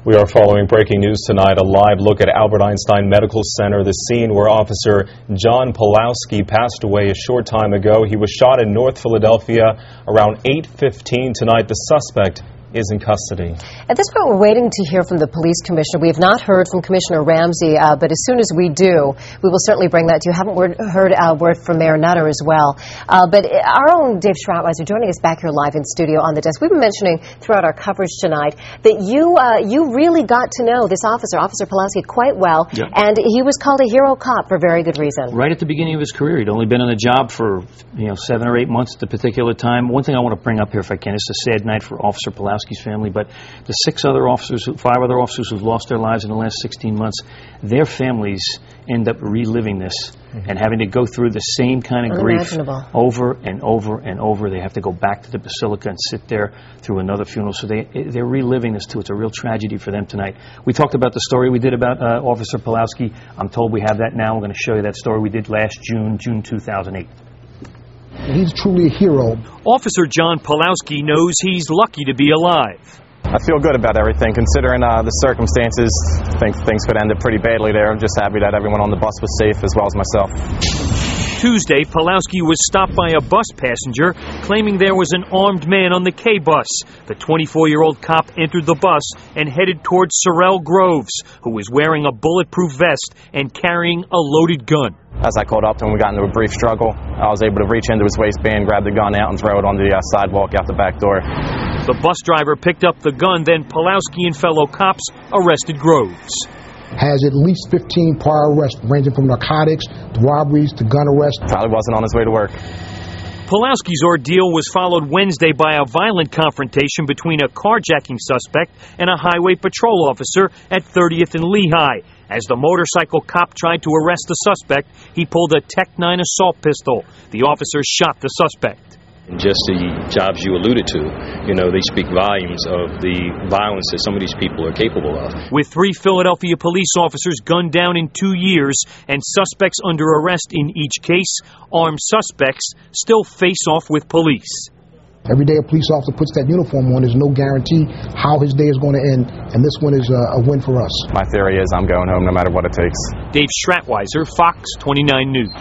We are following breaking news tonight, a live look at Albert Einstein Medical Center, the scene where Officer John Pawlowski passed away a short time ago. He was shot in North Philadelphia around 8:15 tonight. The suspect is in custody. At this point, we're waiting to hear from the police commissioner. We have not heard from Commissioner Ramsey, but as soon as we do, we will certainly bring that to you. Haven't heard a word from Mayor Nutter as well. But our own Dave Schratweiser joining us back here live in studio on the desk. We've been mentioning throughout our coverage tonight that you really got to know this officer, Officer Pawlowski, quite well, and he was called a hero cop for very good reason. Right at the beginning of his career, he'd only been on the job for 7 or 8 months at the particular time. One thing I want to bring up here, if I can, it's a sad night for Officer Pawlowski's family, but the 5 other officers who've lost their lives in the last 16 months, their families end up reliving this and having to go through the same kind of grief over and over and over. They have to go back to the Basilica and sit there through another funeral, so they're reliving this too. It's a real tragedy for them tonight. We talked about the story we did about Officer Pawlowski. I'm told we have that now. We're going to show you that story we did last June 2008. He's truly a hero. Officer John Pawlowski knows he's lucky to be alive. I feel good about everything, considering the circumstances. I think things could end up pretty badly there. I'm just happy that everyone on the bus was safe, as well as myself. Tuesday, Pawlowski was stopped by a bus passenger claiming there was an armed man on the K-bus. The 24-year-old cop entered the bus and headed towards Sorrel Groves, who was wearing a bulletproof vest and carrying a loaded gun. As I caught up to him, we got into a brief struggle. I was able to reach into his waistband, grab the gun out, and throw it on the sidewalk out the back door. The bus driver picked up the gun, then Pawlowski and fellow cops arrested Groves. Has at least 15 prior arrests, ranging from narcotics to robberies to gun arrests. Probably wasn't on his way to work. Pawlowski's ordeal was followed Wednesday by a violent confrontation between a carjacking suspect and a highway patrol officer at 30th and Lehigh. As the motorcycle cop tried to arrest the suspect, he pulled a Tech-9 assault pistol. The officer shot the suspect. Just the jobs you alluded to, they speak volumes of the violence that some of these people are capable of. With 3 Philadelphia police officers gunned down in 2 years and suspects under arrest in each case, armed suspects still face off with police. Every day a police officer puts that uniform on, there's no guarantee how his day is going to end, and this one is a win for us. My theory is I'm going home no matter what it takes. Dave Schratweiser, Fox 29 News.